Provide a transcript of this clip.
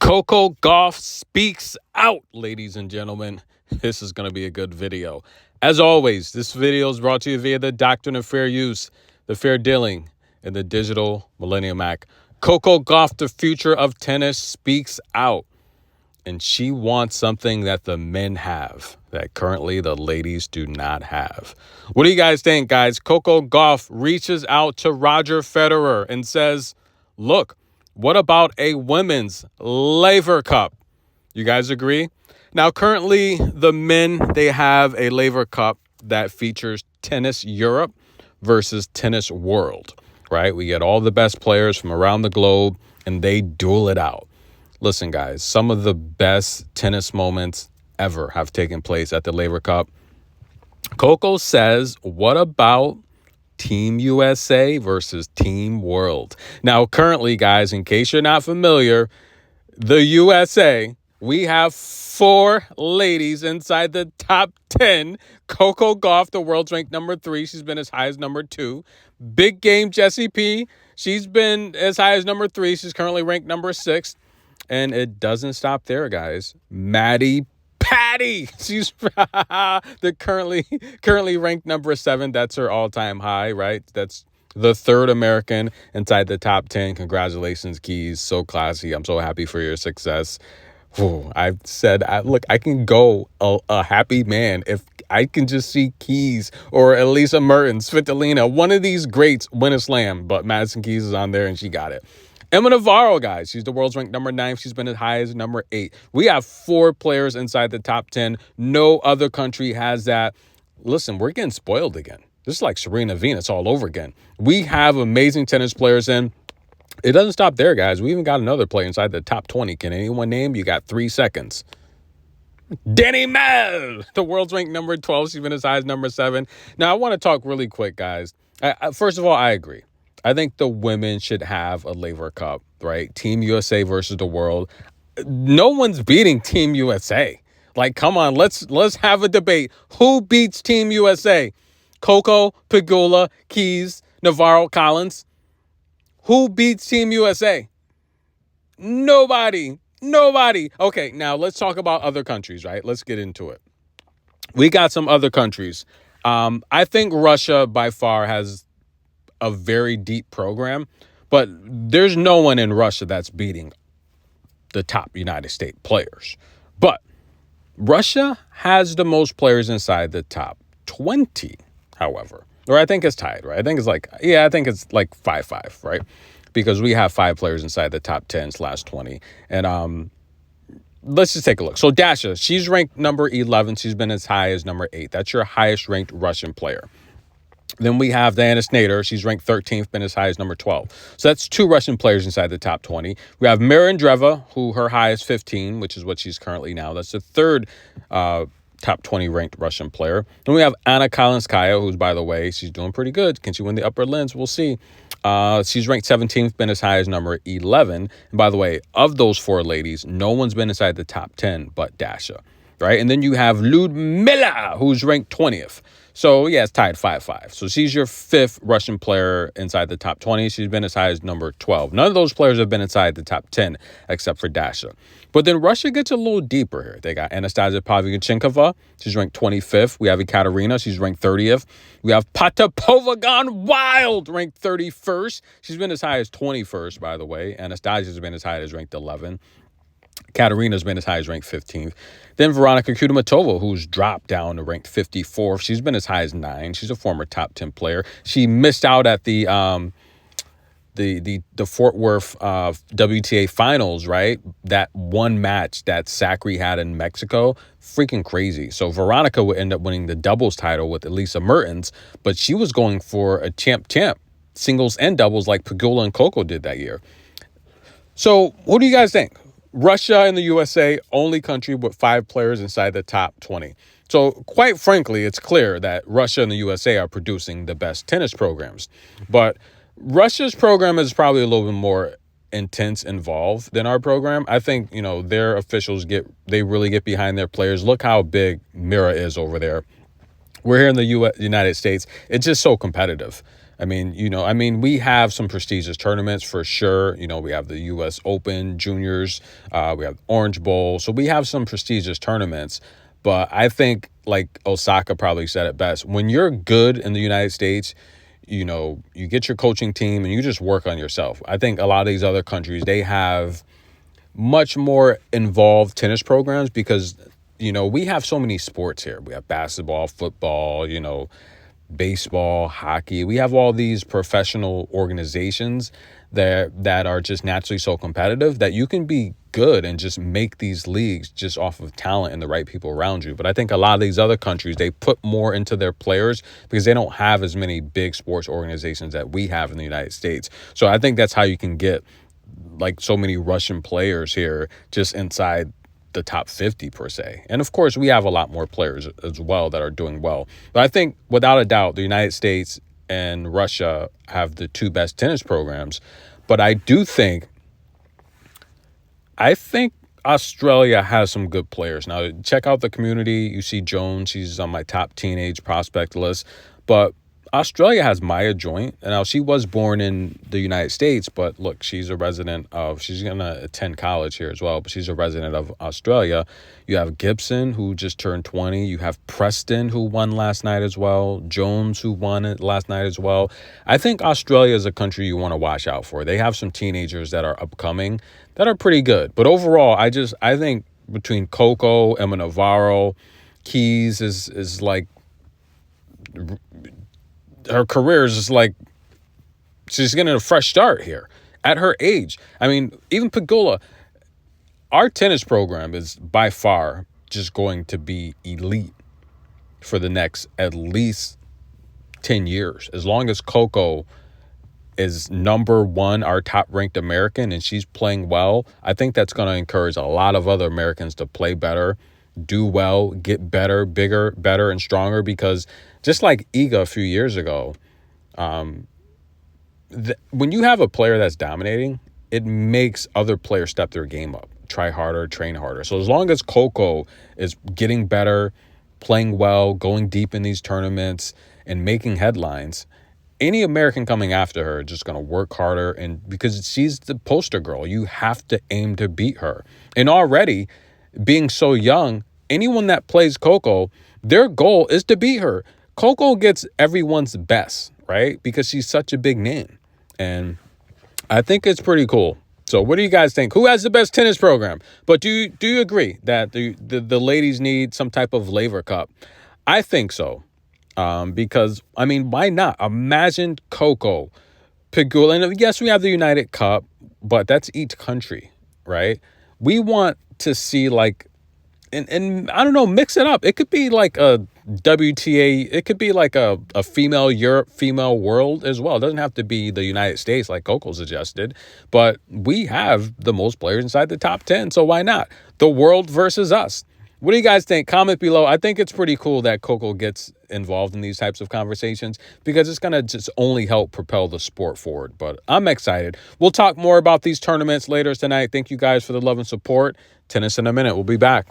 Coco Gauff speaks out, ladies and gentlemen. This is going to be a good video. As always, this video is brought to you via the Doctrine of Fair Use, the Fair Dealing, and the Digital Millennium Act. Coco Gauff, the future of tennis, speaks out. And she wants something that the men have that currently the ladies do not have. What do you guys think, guys? Coco Gauff reaches out to Roger Federer and says, look, what about a women's Laver Cup? You guys agree? Now, currently, the men, they have a Laver Cup that features Tennis Europe versus Tennis World, right? We get all the best players from around the globe, and they duel it out. Listen, guys, some of the best tennis moments ever have taken place at the Laver Cup. Coco says, what about Team USA versus Team World? Now, currently, guys, in case you're not familiar, the USA, we have 4 ladies inside the top 10. Coco Gauff, the world's ranked number 3. She's been as high as number 2. Big Game Jessie P. She's been as high as number 3. She's currently ranked number 6. And it doesn't stop there, guys. Maddie Patty. She's the currently ranked number 7. That's her all-time high, right? That's the 3rd American inside the top 10. Congratulations, Keys. So classy. I'm so happy for your success. I've said, look, I can go a happy man if I can just see Keys or Elisa Mertens, Svitolina, one of these greats win a slam. But Madison Keys is on there and she got it. Emma Navarro, guys, she's the world's ranked number 9. She's been as high as number 8. We have 4 players inside the top 10. No other country has that. Listen, we're getting spoiled again. This is like Serena Venus all over again. We have amazing tennis players in. It doesn't stop there, guys. We even got another player inside the top 20. Can anyone name? You got 3 seconds. Danny Mel, the world's ranked number 12. She's been as high as number 7. Now, I want to talk really quick, guys. First of all, I agree. I think the women should have a Laver Cup, right? Team USA versus the world. No one's beating Team USA. Like, come on, let's have a debate. Who beats Team USA? Coco, Pegula, Keys, Navarro, Collins. Who beats Team USA? Nobody. Okay, now let's talk about other countries, right? Let's get into it. We got some other countries. I think Russia by far has a very deep program, but there's no one in Russia that's beating the top United States players. But Russia has the most players inside the top 20, however. Or I think it's tied, right? I think it's like 5-5, right? Because we have 5 players inside the top 10/20. And let's just take a look. So Dasha, she's ranked number 11. She's been as high as number 8. That's your highest ranked Russian player. Then we have Diana Snyder. She's ranked 13th, been as high as number 12. So that's 2 Russian players inside the top 20. We have Mira Andreeva, who her high is 15, which is what she's currently now. That's the 3rd top 20 ranked Russian player. Then we have Anna Kalinskaya, who's, by the way, she's doing pretty good. Can she win the upper lens? We'll see. She's ranked 17th, been as high as number 11. And by the way, of those 4 ladies, no one's been inside the top 10 but Dasha, right? And then you have Ludmila, who's ranked 20th. So, yeah, it's tied 5-5. So she's your 5th Russian player inside the top 20. She's been as high as number 12. None of those players have been inside the top 10 except for Dasha. But then Russia gets a little deeper here. They got Anastasia Pavlyuchenkova. She's ranked 25th. We have Ekaterina. She's ranked 30th. We have Potapova gone wild, ranked 31st. She's been as high as 21st, by the way. Anastasia's been as high as ranked 11. Katerina's been as high as ranked 15th. Then Veronika Kudermetova, who's dropped down to ranked 54th. She's been as high as 9. She's a former top 10 player. She missed out at the Fort Worth WTA finals, right? That one match that Sakari had in Mexico, freaking crazy. So Veronika would end up winning the doubles title with Elisa Mertens, but she was going for a champ singles and doubles like Pegula and Coco did that year. So what do you guys think? Russia and the USA, only country with 5 players inside the top 20. So quite frankly, it's clear that Russia and the USA are producing the best tennis programs. But Russia's program is probably a little bit more intense involved than our program. I think, their officials really get behind their players. Look how big Mira is over there. We're here in the United States. It's just so competitive. We have some prestigious tournaments for sure. We have the U.S. Open Juniors, we have Orange Bowl. So we have some prestigious tournaments. But I think, like Osaka probably said it best, when you're good in the United States, you get your coaching team and you just work on yourself. I think a lot of these other countries, they have much more involved tennis programs because, we have so many sports here. We have basketball, football, baseball, hockey. We have all these professional organizations that are just naturally so competitive that you can be good and just make these leagues just off of talent and the right people around you. But I think a lot of these other countries, they put more into their players because they don't have as many big sports organizations that we have in the United States. So I think that's how you can get like so many Russian players here just inside the top 50 per se. And of course, we have a lot more players as well that are doing well. But I think without a doubt, the United States and Russia have the two best tennis programs. But I think Australia has some good players. Now, check out the community. You see Jones, she's on my top teenage prospect list. But Australia has Maya Joint. And now she was born in the United States, but look, she's going to attend college here as well, but she's a resident of Australia. You have Gibson, who just turned 20. You have Preston, who won last night as well. Jones, who won it last night as well. I think Australia is a country you want to watch out for. They have some teenagers that are upcoming that are pretty good. But overall, I think between Coco, Emma Navarro, Keys is like, her career is just like, she's getting a fresh start here at her age. Even Pegula, our tennis program is by far just going to be elite for the next at least 10 years. As long as Coco is number one, our top ranked American, and she's playing well, I think that's going to encourage a lot of other Americans to play better, do well, get better, bigger, better, and stronger. Because just like Iga a few years ago, when you have a player that's dominating, it makes other players step their game up, try harder, train harder. So as long as Coco is getting better, playing well, going deep in these tournaments, and making headlines, any American coming after her is just going to work harder. And because she's the poster girl, you have to aim to beat her. And already, being so young, anyone that plays Coco, their goal is to beat her. Coco gets everyone's best, right? Because she's such a big name. And I think it's pretty cool. So what do you guys think? Who has the best tennis program? But do you agree that the ladies need some type of Laver Cup? I think so. Because, why not? Imagine Coco, Pegula. And yes, we have the United Cup, but that's each country, right? We want to see and I don't know, mix it up. It could be like a WTA. It could be like a female Europe, female world as well. It doesn't have to be the United States like Coco suggested, but we have the most players inside the top 10. So why not? The world versus us. What do you guys think? Comment below. I think it's pretty cool that Coco gets involved in these types of conversations because it's going to just only help propel the sport forward. But I'm excited. We'll talk more about these tournaments later tonight. Thank you guys for the love and support. Tennis in a minute. We'll be back.